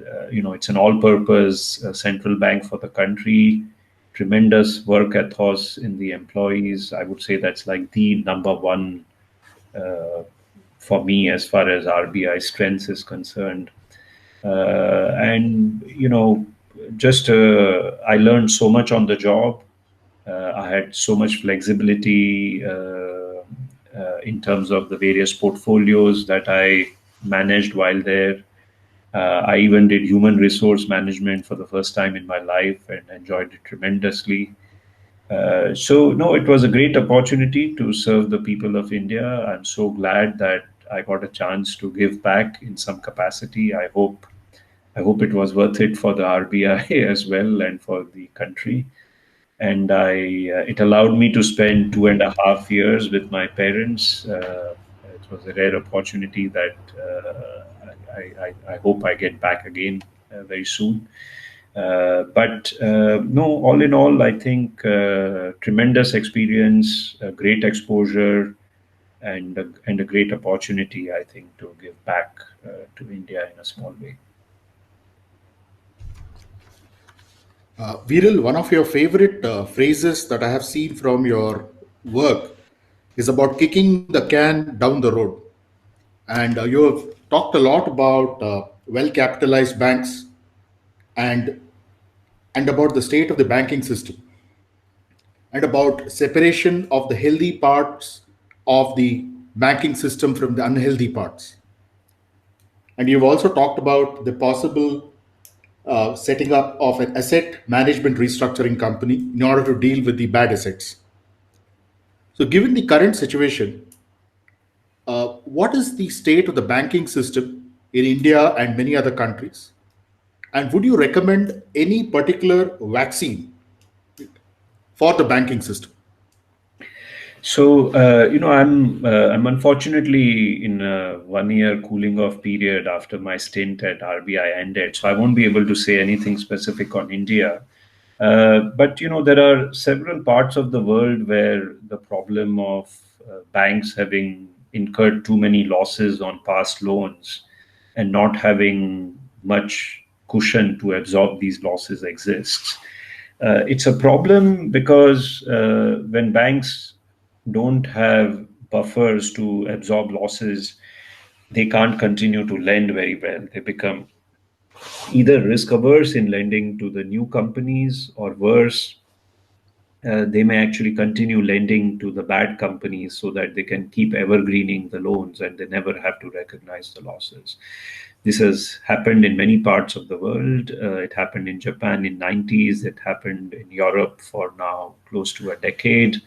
it's an all-purpose central bank for the country. Tremendous work ethos in the employees. I would say that's like the number one uh, for me as far as RBI strength is concerned. And just I learned so much on the job. I had so much flexibility in terms of the various portfolios that I managed while there. I even did human resource management for the first time in my life and enjoyed it tremendously. So, no, it was a great opportunity to serve the people of India. I'm so glad that I got a chance to give back in some capacity. I hope it was worth it for the RBI as well and for the country. And it allowed me to spend 2.5 years with my parents. It was a rare opportunity that I hope I get back again very soon. But no, all in all, I think tremendous experience, great exposure, and a great opportunity, I think, to give back to India in a small way. Viral, one of your favorite phrases that I have seen from your work is about kicking the can down the road. And you have talked a lot about well capitalized banks and, and about the state of the banking system and about separation of the healthy parts of the banking system from the unhealthy parts. And you've also talked about the possible setting up of an asset management restructuring company in order to deal with the bad assets. So, given the current situation, what is the state of the banking system in India and many other countries? And would you recommend any particular vaccine for the banking system? So, I'm unfortunately in a 1 year cooling off period after my stint at RBI ended. So I won't be able to say anything specific on India. But there are several parts of the world where the problem of banks having incurred too many losses on past loans and not having much cushion to absorb these losses exists. It's a problem because when banks don't have buffers to absorb losses, they can't continue to lend very well. They become either risk averse in lending to the new companies, or worse, they may actually continue lending to the bad companies so that they can keep evergreening the loans and they never have to recognize the losses. This has happened in many parts of the world. It happened in Japan in 90s. It happened in Europe for now close to a decade.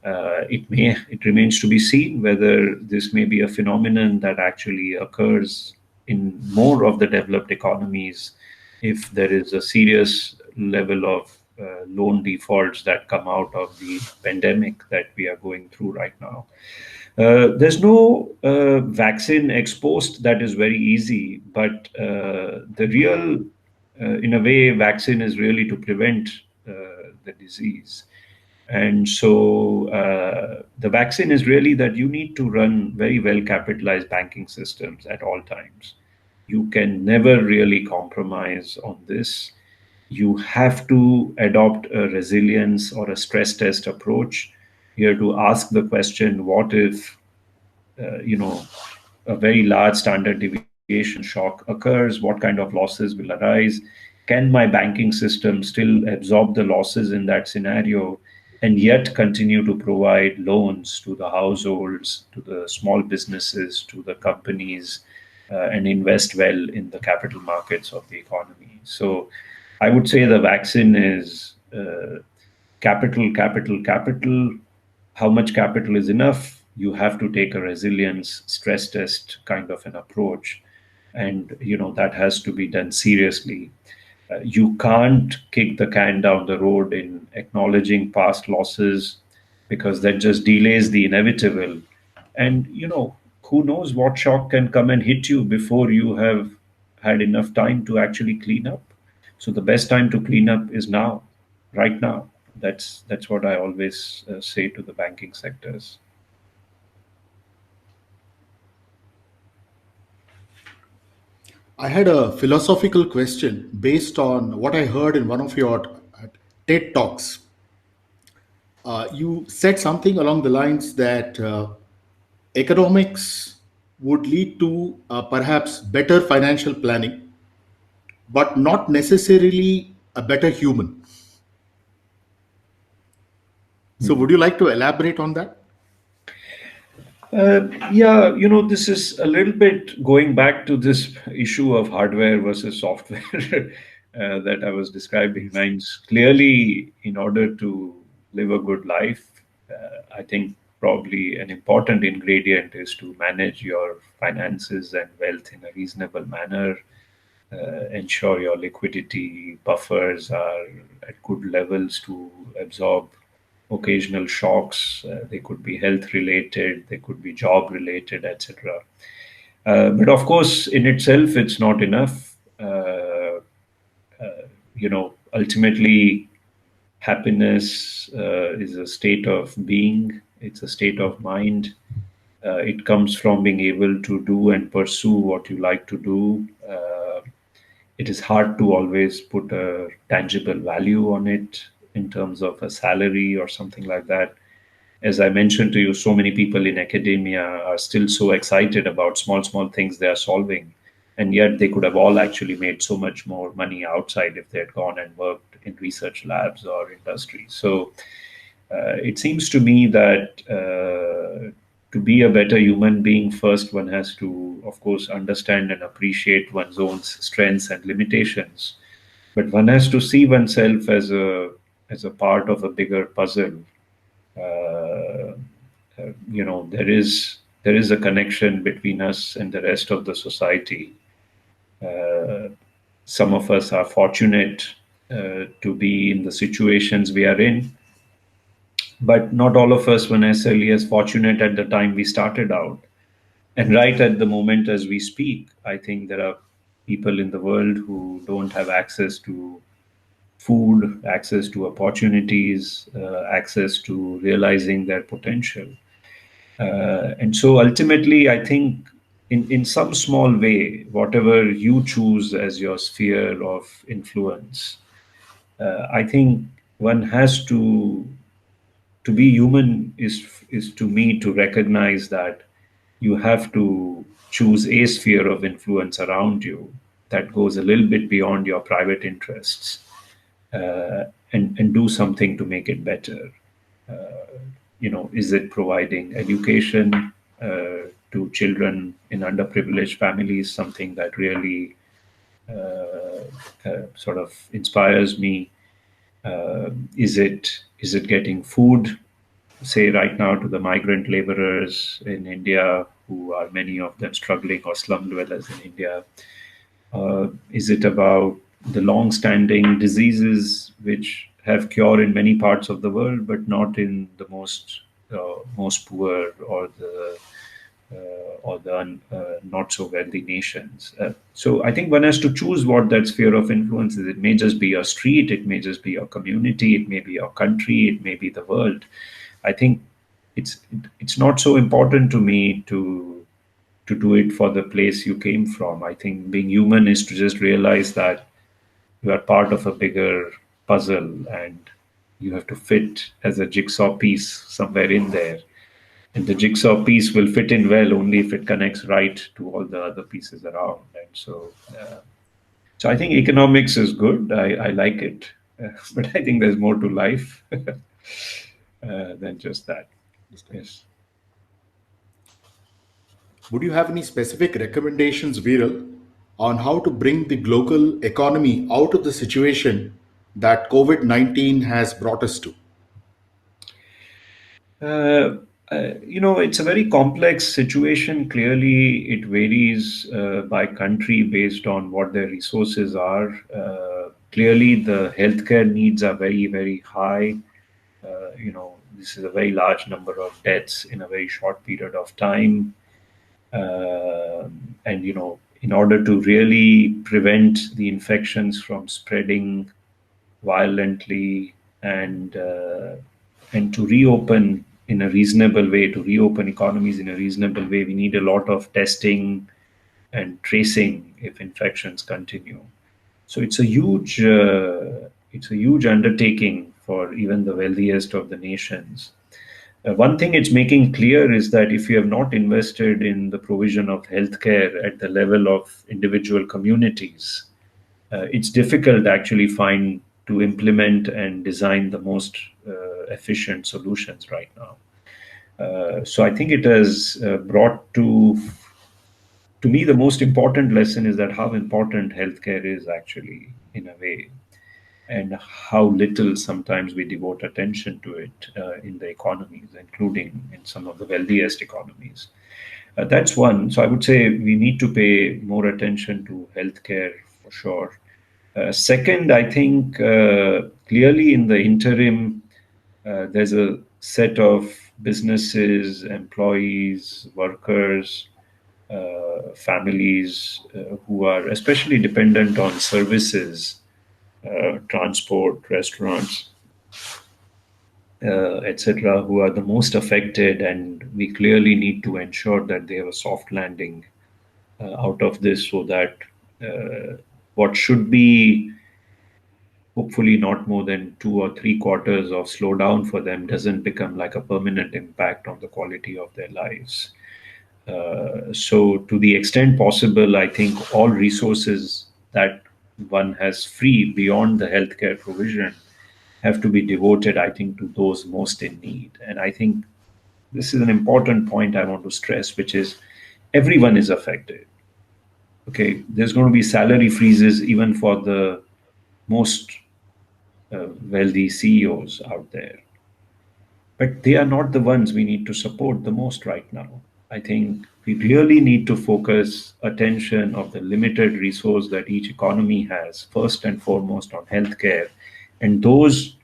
It remains to be seen whether this may be a phenomenon that actually occurs in more of the developed economies if there is a serious level of loan defaults that come out of the pandemic that we are going through right now. There's no vaccine exposed that is very easy, but the real, in a way, vaccine is really to prevent the disease. And so the vaccine is really that you need to run very well capitalized banking systems at all times. You can never really compromise on this. You have to adopt a resilience or a stress test approach. You have to ask the question, what if, you know, a very large standard deviation shock occurs? What kind of losses will arise? Can my banking system still absorb the losses in that scenario and yet continue to provide loans to the households, to the small businesses, to the companies, and invest well in the capital markets of the economy? So I would say the vaccine is capital, capital, capital. How much capital is enough? You have to take a resilience stress test kind of an approach, and that has to be done seriously. You can't kick the can down the road in acknowledging past losses, because that just delays the inevitable. And who knows what shock can come and hit you before you have had enough time to actually clean up. So the best time to clean up is now, right now. That's what I always say to the banking sectors. I had a philosophical question based on what I heard in one of your TED talks. You said something along the lines that economics would lead to perhaps better financial planning, but not necessarily a better human. So, would you like to elaborate on that? Yeah, this is a little bit going back to this issue of hardware versus software that I was describing. Yes. Means clearly, in order to live a good life, I think probably an important ingredient is to manage your finances and wealth in a reasonable manner. Ensure your liquidity buffers are at good levels to absorb occasional shocks. They could be health related, they could be job related, etc. But of course, in itself, it's not enough. Ultimately, happiness is a state of being, it's a state of mind. It comes from being able to do and pursue what you like to do. It is hard to always put a tangible value on it in terms of a salary or something like that. As I mentioned to you, so many people in academia are still so excited about small things they are solving. And yet they could have all actually made so much more money outside if they had gone and worked in research labs or industry. So it seems to me that to be a better human being, first one has to, of course, understand and appreciate one's own strengths and limitations. But one has to see oneself as a part of a bigger puzzle. Uh, there is a connection between us and the rest of the society. Uh, some of us are fortunate to be in the situations we are in, but not all of us were necessarily as fortunate at the time we started out. And right at the moment as we speak, I think there are people in the world who don't have access to food, access to opportunities, access to realizing their potential. And so ultimately, I think in some small way, whatever you choose as your sphere of influence, I think one has to be human is to me to recognize that you have to choose a sphere of influence around you that goes a little bit beyond your private interests, uh, and do something to make it better. Is it providing education to children in underprivileged families, something that really sort of inspires me? Is it getting food, say right now, to the migrant laborers in India, who are many of them struggling, or slum dwellers in India? Is it about the long-standing diseases which have cure in many parts of the world, but not in the most poor, or the not so wealthy nations? So I think one has to choose what that sphere of influence is. It may just be your street, it may just be your community, it may be your country, it may be the world. I think it's not so important to me to do it for the place you came from. I think being human is to just realize that you are part of a bigger puzzle, and you have to fit as a jigsaw piece somewhere in there. And the jigsaw piece will fit in well only if it connects right to all the other pieces around. And so I think economics is good. I like it, but I think there's more to life than just that. Yes. Would you have any specific recommendations, Viral, on how to bring the global economy out of the situation that COVID 19 has brought us to? Uh, it's a very complex situation. Clearly, it varies by country based on what their resources are. Clearly, the healthcare needs are very, very high. This is a very large number of deaths in a very short period of time. And, in order to really prevent the infections from spreading violently, and to reopen in a reasonable way, to reopen economies in a reasonable way, we need a lot of testing and tracing if infections continue. So it's a huge undertaking for even the wealthiest of the nations. One thing it's making clear is that if you have not invested in the provision of healthcare at the level of individual communities, it's difficult to actually find to implement and design the most efficient solutions right now. So I think it has brought to me the most important lesson is that how important healthcare is actually in a way, and how little sometimes we devote attention to it in the economies, including in some of the wealthiest economies. That's one. So I would say we need to pay more attention to healthcare for sure. Second, I think clearly in the interim, there's a set of businesses, employees, workers, families who are especially dependent on services, transport, restaurants, etc., who are the most affected, and we clearly need to ensure that they have a soft landing out of this, so that what should be hopefully not more than 2 or 3 quarters of slowdown for them doesn't become like a permanent impact on the quality of their lives. So, to the extent possible, I think all resources that one has free beyond the healthcare provision have to be devoted, I think, to those most in need. And I think this is an important point I want to stress, which is everyone is affected. Okay, there's going to be salary freezes even for the most wealthy CEOs out there. But they are not the ones we need to support the most right now. I think we really need to focus attention of the limited resource that each economy has, first and foremost on healthcare, and those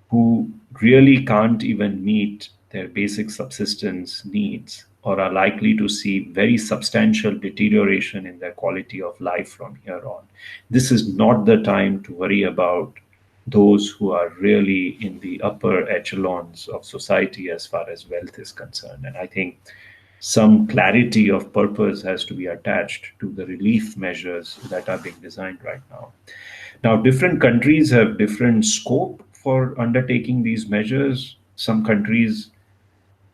who really can't even meet their basic subsistence needs, or are likely to see very substantial deterioration in their quality of life from here on. This is not the time to worry about those who are really in the upper echelons of society as far as wealth is concerned. And I think some clarity of purpose has to be attached to the relief measures that are being designed right now. Now, different countries have different scope for undertaking these measures. Some countries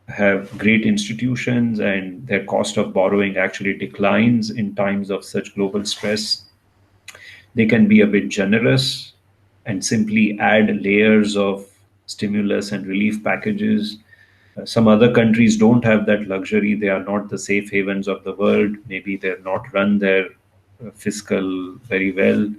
have great institutions and their cost of borrowing actually declines in times of such global stress. They can be a bit generous and simply add layers of stimulus and relief packages. Some other countries don't have that luxury. They are not the safe havens of the world. Maybe they're not run their fiscal very well.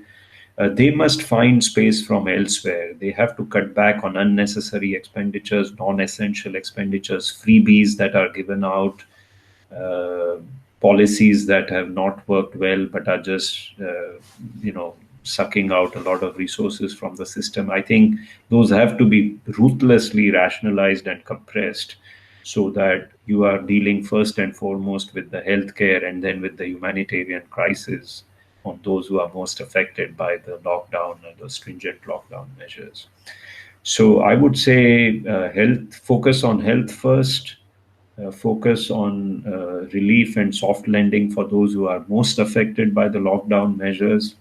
They must find space from elsewhere. They have to cut back on unnecessary expenditures, non essential expenditures, freebies that are given out, uh, policies that have not worked well but are just sucking out a lot of resources from the system. I think those have to be ruthlessly rationalized and compressed so that you are dealing first and foremost with the healthcare and then with the humanitarian crisis on those who are most affected by the lockdown and the stringent lockdown measures. So I would say health, focus on health first, focus on relief and soft lending for those who are most affected by the lockdown measures,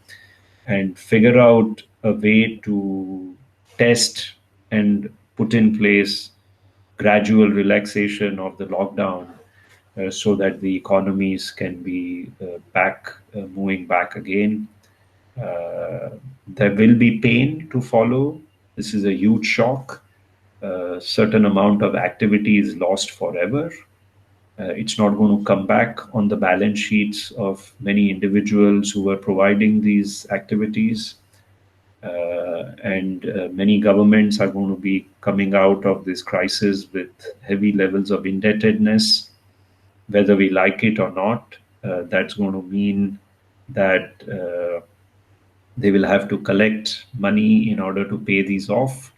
and figure out a way to test and put in place gradual relaxation of the lockdown so that the economies can be moving back again. Uh, there will be pain to follow. This is a huge shock. A certain amount of activity is lost forever. It's not going to come back on the balance sheets of many individuals who are providing these activities. And many governments are going to be coming out of this crisis with heavy levels of indebtedness, whether we like it or not. That's going to mean that they will have to collect money in order to pay these off.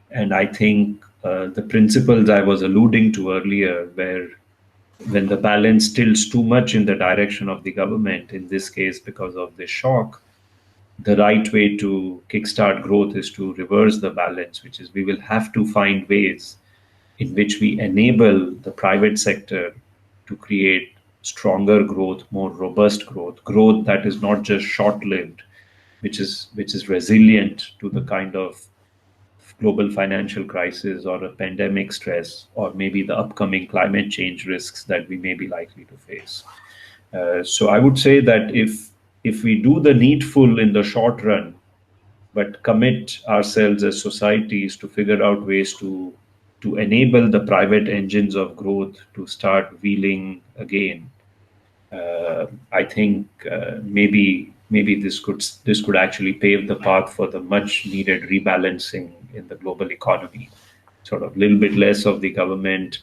And I think the principles I was alluding to earlier, where when the balance tilts too much in the direction of the government, in this case because of the shock, the right way to kickstart growth is to reverse the balance, which is we will have to find ways in which we enable the private sector to create stronger growth, more robust growth, growth that is not just short-lived, which is resilient to the kind of global financial crisis or a pandemic stress or maybe the upcoming climate change risks that we may be likely to face. So I would say that if we do the needful in the short run, but commit ourselves as societies to figure out ways to enable the private engines of growth to start wheeling again, I think maybe this could actually pave the path for the much needed rebalancing in the global economy. Sort of a little bit less of the government,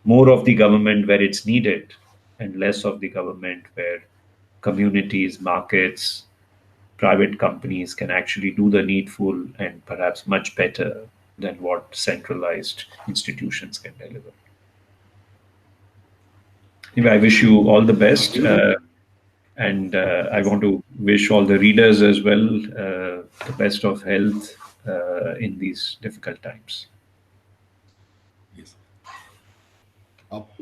more of the government where it's needed, and less of the government where communities, markets, private companies can actually do the needful and perhaps much better than what centralized institutions can deliver. Anyway, I wish you all the best. And I want to wish all the readers as well the best of health in these difficult times. Yes.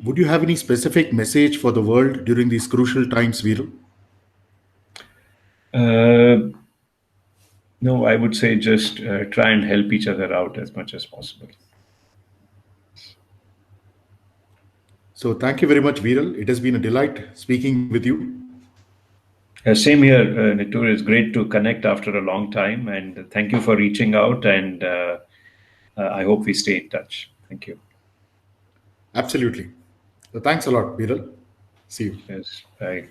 Would you have any specific message for the world during these crucial times, Viral? Uh, no, I would say just try and help each other out as much as possible. So thank you very much, Viral. It has been a delight speaking with you. Same here, Nittoor. It's great to connect after a long time, and thank you for reaching out. And I hope we stay in touch. Thank you. Absolutely. So thanks a lot, Viral. See you. Yes, bye.